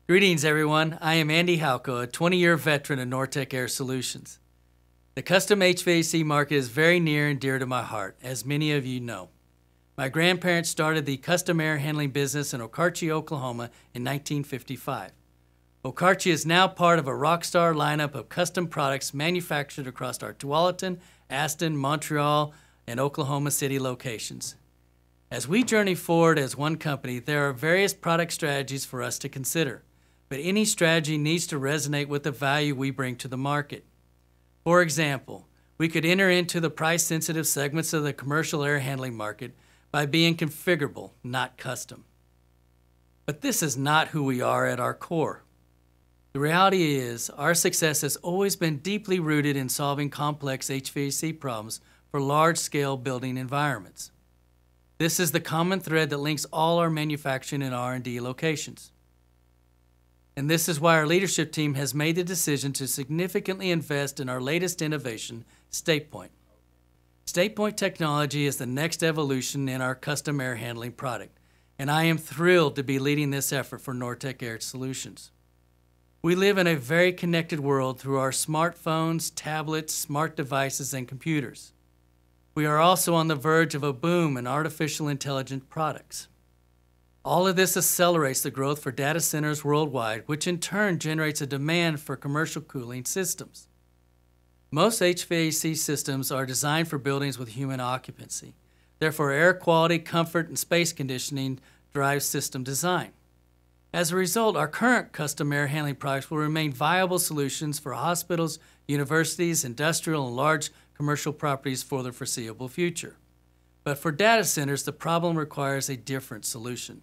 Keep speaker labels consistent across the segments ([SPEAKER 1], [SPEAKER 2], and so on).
[SPEAKER 1] Greetings, everyone. I am Andy Halko, a 20-year veteran of Nortec Air Solutions. The custom HVAC market is very near and dear to my heart, as many of you know. My grandparents started the custom air handling business in Okarche, Oklahoma in 1955. Okarche is now part of a rockstar lineup of custom products manufactured across our Tualatin, Aston, Montreal, and Oklahoma City locations. As we journey forward as one company, there are various product strategies for us to consider, but any strategy needs to resonate with the value we bring to the market. For example, we could enter into the price-sensitive segments of the commercial air handling market by being configurable, not custom. But this is not who we are at our core. The reality is, our success has always been deeply rooted in solving complex HVAC problems for large-scale building environments. This is the common thread that links all our manufacturing and R&D locations. And this is why our leadership team has made the decision to significantly invest in our latest innovation, StatePoint. StatePoint Technology is the next evolution in our custom air handling product, and I am thrilled to be leading this effort for Nortec Air Solutions. We live in a very connected world through our smartphones, tablets, smart devices, and computers. We are also on the verge of a boom in artificial intelligence products. All of this accelerates the growth for data centers worldwide, which in turn generates a demand for commercial cooling systems. Most HVAC systems are designed for buildings with human occupancy. Therefore, air quality, comfort, and space conditioning drives system design. As a result, our current custom air handling products will remain viable solutions for hospitals, universities, industrial, and large commercial properties for the foreseeable future. But for data centers, the problem requires a different solution.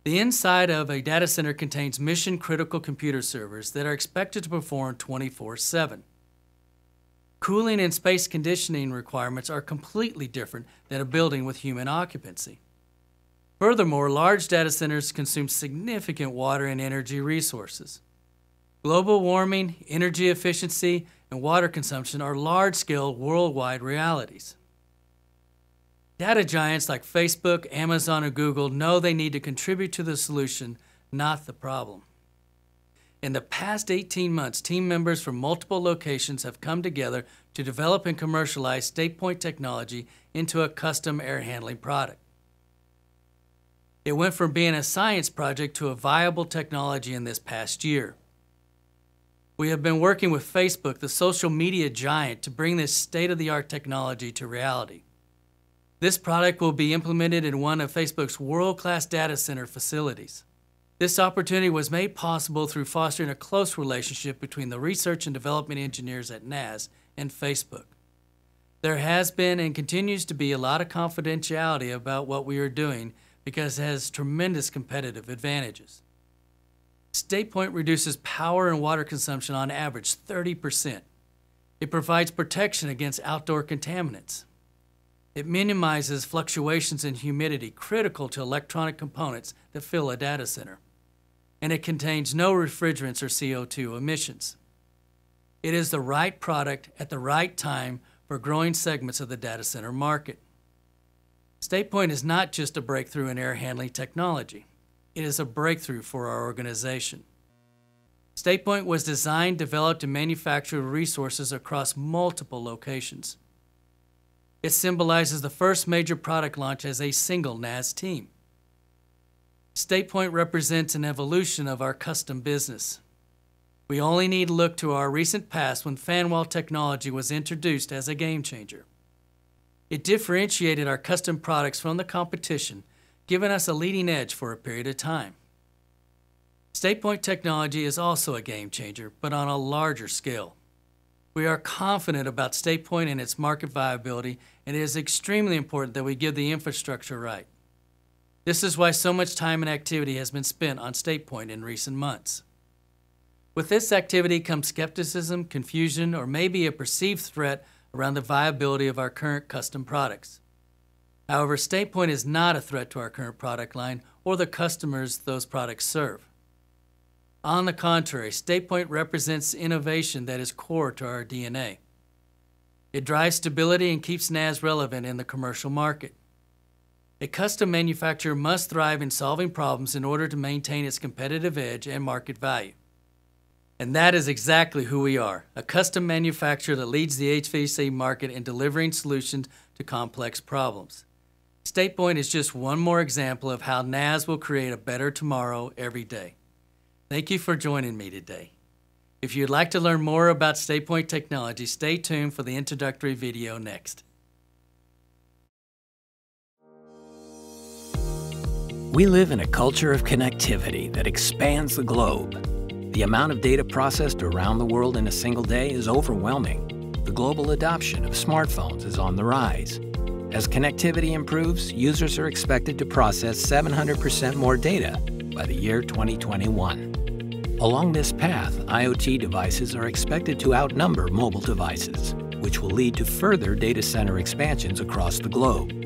[SPEAKER 1] The inside of a data center contains mission-critical computer servers that are expected to perform 24/7. Cooling and space conditioning requirements are completely different than a building with human occupancy. Furthermore, large data centers consume significant water and energy resources. Global warming, energy efficiency, and water consumption are large-scale worldwide realities. Data giants like Facebook, Amazon, and Google know they need to contribute to the solution, not the problem. In the past 18 months, team members from multiple locations have come together to develop and commercialize StatePoint technology into a custom air handling product. It went from being a science project to a viable technology in this past year. We have been working with Facebook, the social media giant, to bring this state-of-the-art technology to reality. This product will be implemented in one of Facebook's world-class data center facilities. This opportunity was made possible through fostering a close relationship between the research and development engineers at NAS and Facebook. There has been and continues to be a lot of confidentiality about what we are doing because it has tremendous competitive advantages. StatePoint reduces power and water consumption on average 30%. It provides protection against outdoor contaminants. It minimizes fluctuations in humidity critical to electronic components that fill a data center. And it contains no refrigerants or CO2 emissions. It is the right product at the right time for growing segments of the data center market. StatePoint is not just a breakthrough in air handling technology. It is a breakthrough for our organization. StatePoint was designed, developed, and manufactured with resources across multiple locations. It symbolizes the first major product launch as a single NAS team. StatePoint represents an evolution of our custom business. We only need to look to our recent past when fan wall technology was introduced as a game changer. It differentiated our custom products from the competition, giving us a leading edge for a period of time. StatePoint technology is also a game changer, but on a larger scale. We are confident about StatePoint and its market viability, and it is extremely important that we get the infrastructure right. This is why so much time and activity has been spent on StatePoint in recent months. With this activity comes skepticism, confusion, or maybe a perceived threat around the viability of our current custom products. However, StatePoint is not a threat to our current product line or the customers those products serve. On the contrary, StatePoint represents innovation that is core to our DNA. It drives stability and keeps NAS relevant in the commercial market. A custom manufacturer must thrive in solving problems in order to maintain its competitive edge and market value. And that is exactly who we are, a custom manufacturer that leads the HVAC market in delivering solutions to complex problems. StatePoint is just one more example of how NAS will create a better tomorrow every day. Thank you for joining me today. If you'd like to learn more about StatePoint Technologies, stay tuned for the introductory video next.
[SPEAKER 2] We live in a culture of connectivity that expands the globe. The amount of data processed around the world in a single day is overwhelming. The global adoption of smartphones is on the rise. As connectivity improves, users are expected to process 700% more data by the year 2021. Along this path, IoT devices are expected to outnumber mobile devices, which will lead to further data center expansions across the globe.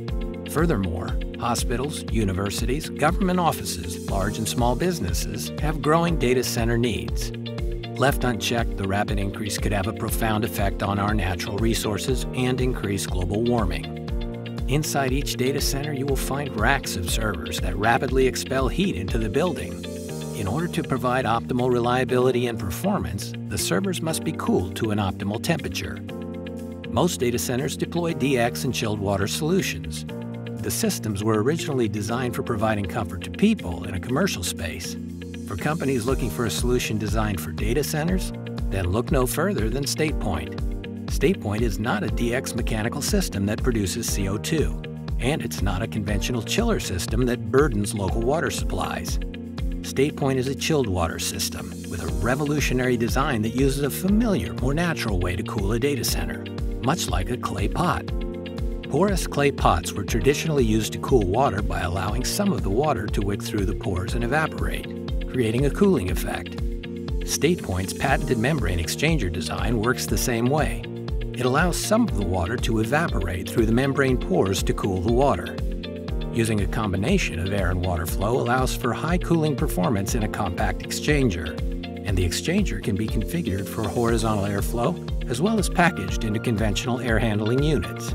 [SPEAKER 2] Furthermore, hospitals, universities, government offices, large and small businesses have growing data center needs. Left unchecked, the rapid increase could have a profound effect on our natural resources and increase global warming. Inside each data center, you will find racks of servers that rapidly expel heat into the building. In order to provide optimal reliability and performance, the servers must be cooled to an optimal temperature. Most data centers deploy DX and chilled water solutions. The systems were originally designed for providing comfort to people in a commercial space. For companies looking for a solution designed for data centers, then look no further than StatePoint. StatePoint is not a DX mechanical system that produces CO2, and it's not a conventional chiller system that burdens local water supplies. StatePoint is a chilled water system with a revolutionary design that uses a familiar, more natural way to cool a data center, much like a clay pot. Porous clay pots were traditionally used to cool water by allowing some of the water to wick through the pores and evaporate, creating a cooling effect. StatePoint's patented membrane exchanger design works the same way. It allows some of the water to evaporate through the membrane pores to cool the water. Using a combination of air and water flow allows for high cooling performance in a compact exchanger, and the exchanger can be configured for horizontal airflow as well as packaged into conventional air handling units.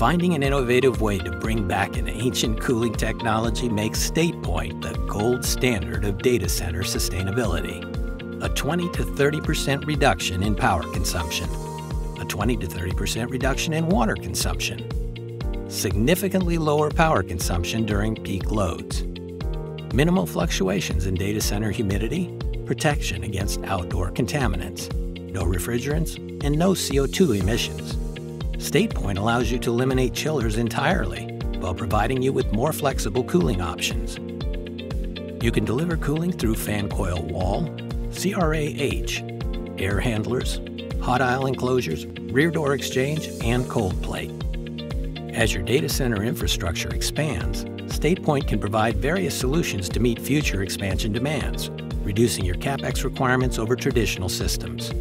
[SPEAKER 2] Finding an innovative way to bring back an ancient cooling technology makes StatePoint the gold standard of data center sustainability. A 20 to 30% reduction in power consumption, a 20 to 30% reduction in water consumption, significantly lower power consumption during peak loads, minimal fluctuations in data center humidity, protection against outdoor contaminants, no refrigerants, and no CO2 emissions. StatePoint allows you to eliminate chillers entirely while providing you with more flexible cooling options. You can deliver cooling through fan coil wall, CRAH, air handlers, hot aisle enclosures, rear door exchange, and cold plate. As your data center infrastructure expands, StatePoint can provide various solutions to meet future expansion demands, reducing your CapEx requirements over traditional systems.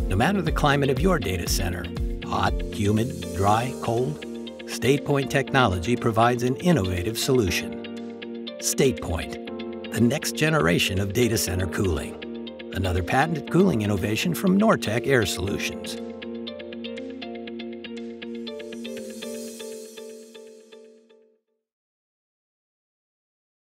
[SPEAKER 2] No matter the climate of your data center, hot, humid, dry, cold, StatePoint Technology provides an innovative solution. StatePoint, the next generation of data center cooling. Another patented cooling innovation from Nortec Air Solutions.